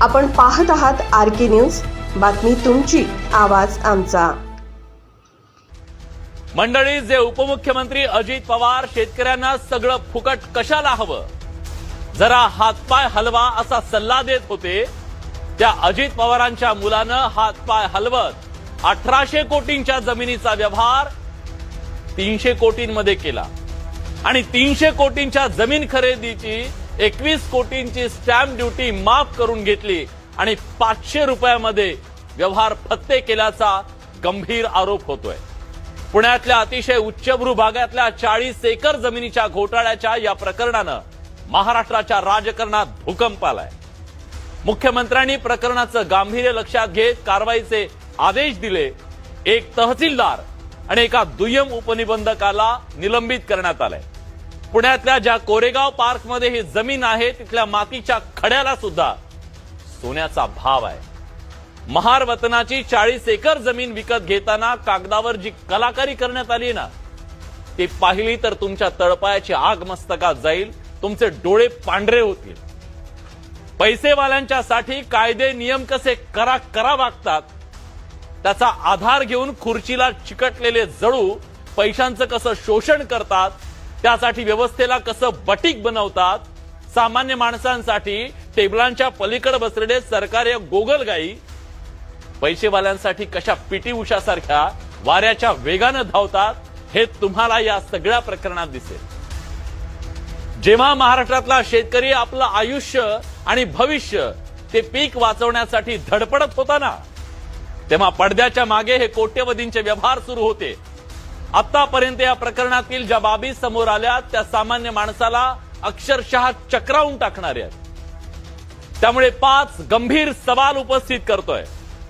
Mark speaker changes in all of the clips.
Speaker 1: आपण पाहत आहात आर.के. न्यूज, बातमी तुमची, आवाज आमचा।
Speaker 2: मंडळी, जे उपमुख्यमंत्री अजित पवार शेतकऱ्यांना सगळं फुकट कशाला हवं, जरा हातपाय हलवा असा सल्ला देत होते, त्या अजित पवारांच्या मुलानं हातपाय हलवत 1800 कोटींच्या जमिनीचा व्यवहार 300 कोटींमध्ये केला आणि 300 कोटींच्या जमीन खरेदीची 21 कोटींची स्टॅम्प ड्युटी माफ करून घेतली आणि 500 रुपयामध्ये व्यवहार फत्ते केल्याचा गंभीर आरोप होतोय। पुण्यातल्या अतिशय उच्चभ्रू भागातल्या 40 एकर जमिनीच्या घोटाळ्याच्या या प्रकरणानं महाराष्ट्राच्या राजकारणात भूकंप आलाय। मुख्यमंत्र्यांनी प्रकरणाचं गांभीर्य लक्षात घेत कारवाईचे आदेश दिले। एक तहसीलदार आणि एका दुय्यम उपनिबंधकाला निलंबित करण्यात आलंय। पुण्यातल्या ज्या कोरेगाव पार्क मध्ये ही जमीन आहे तिथल्या मातीच्या खड्याला सुद्धा सोन्याचा भाव आहे। महार वतनाची 40 एकर जमीन विकत घेताना कागदावर जी कलाकारी करण्यात आली ना, ती पाहिली तर तुमच्या तळपायाची आग मस्तकात जाईल, तुमचे डोळे पांढरे होतील। पैसेवाल्यांच्यासाठी कायदे नियम कसे करा वागतात त्याचा आधार घेऊन खुर्चीला चिकटलेले जळू पैशांचं कसं शोषण करतात, त्यासाठी व्यवस्थेला कसं बटीक बनवतात, सामान्य माणसांसाठी टेबलांच्या पलीकडे बसलेले सरकारी गोगलगाई पैसेवाल्यांसाठी कशा पीटी उषा सारख्या वाऱ्याच्या वेगाने धावतात, हे तुम्हाला या सगळ्या प्रकरणात दिसेल। जेव्हा महाराष्ट्रातला शेतकरी आपलं आयुष्य आणि भविष्य ते पीक वाचवण्यासाठी धडपडत होता ना, तेव्हा पडद्याच्या मागे हे कोट्यवधींचे व्यवहार सुरू होते। आतापर्यंत या प्रकरणातील ज्या बाबी समोर आल्या त्या सामान्य माणसाला अक्षरशः चक्रावून टाकणाऱ्या आहेत। त्यामुळे 5 गंभीर सवाल उपस्थित करतोय।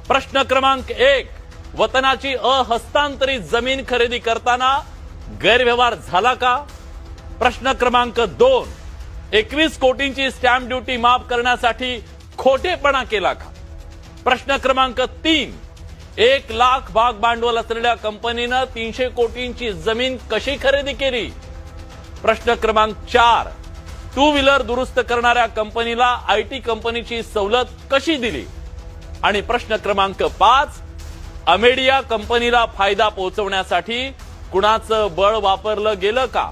Speaker 2: प्रश्न क्रमांक 1, वतनाची अहस्तांतरित जमीन खरेदी करताना गैरव्यवहार झाला का? प्रश्न क्रमांक 2, 21 कोटींची स्टॅम्प ड्युटी माफ करण्यासाठी खोटेपणा केला का? प्रश्न क्रमांक 3, 1 लाख भाग भांडवल असलेल्या कंपनीनं 300 कोटींची जमीन कशी खरेदी केली? प्रश्न क्रमांक 4, 2 व्हीलर दुरुस्त करणाऱ्या कंपनीला आयटी कंपनीची सवलत कशी दिली? आणि प्रश्न क्रमांक 5, अमेडिया कंपनीला फायदा पोहोचवण्यासाठी कुणाचं बळ वापरलं गेलं का?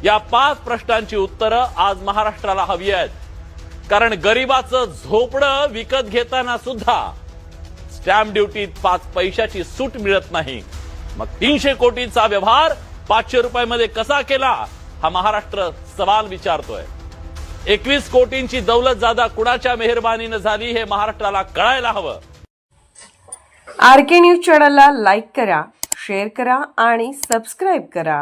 Speaker 2: या 5 प्रश्नांची उत्तरं आज महाराष्ट्राला हवी आहेत, कारण गरिबाचं झोपडं विकत घेताना सुद्धा स्टॅम्प ड्युटीत 5 पैशाची सूट मिळत नाही। मग 300 कोटींचा व्यवहार 500 रुपयामध्ये कसा केला, हा महाराष्ट्र सवाल विचारतोय। 21 कोटींची दौलत जादा कुणाच्या मेहरबानीने झाली हे महाराष्ट्राला कळायला हवं।
Speaker 1: आर.के. न्यूज चॅनलला लाईक करा, शेअर करा आणि सबस्क्राईब करा।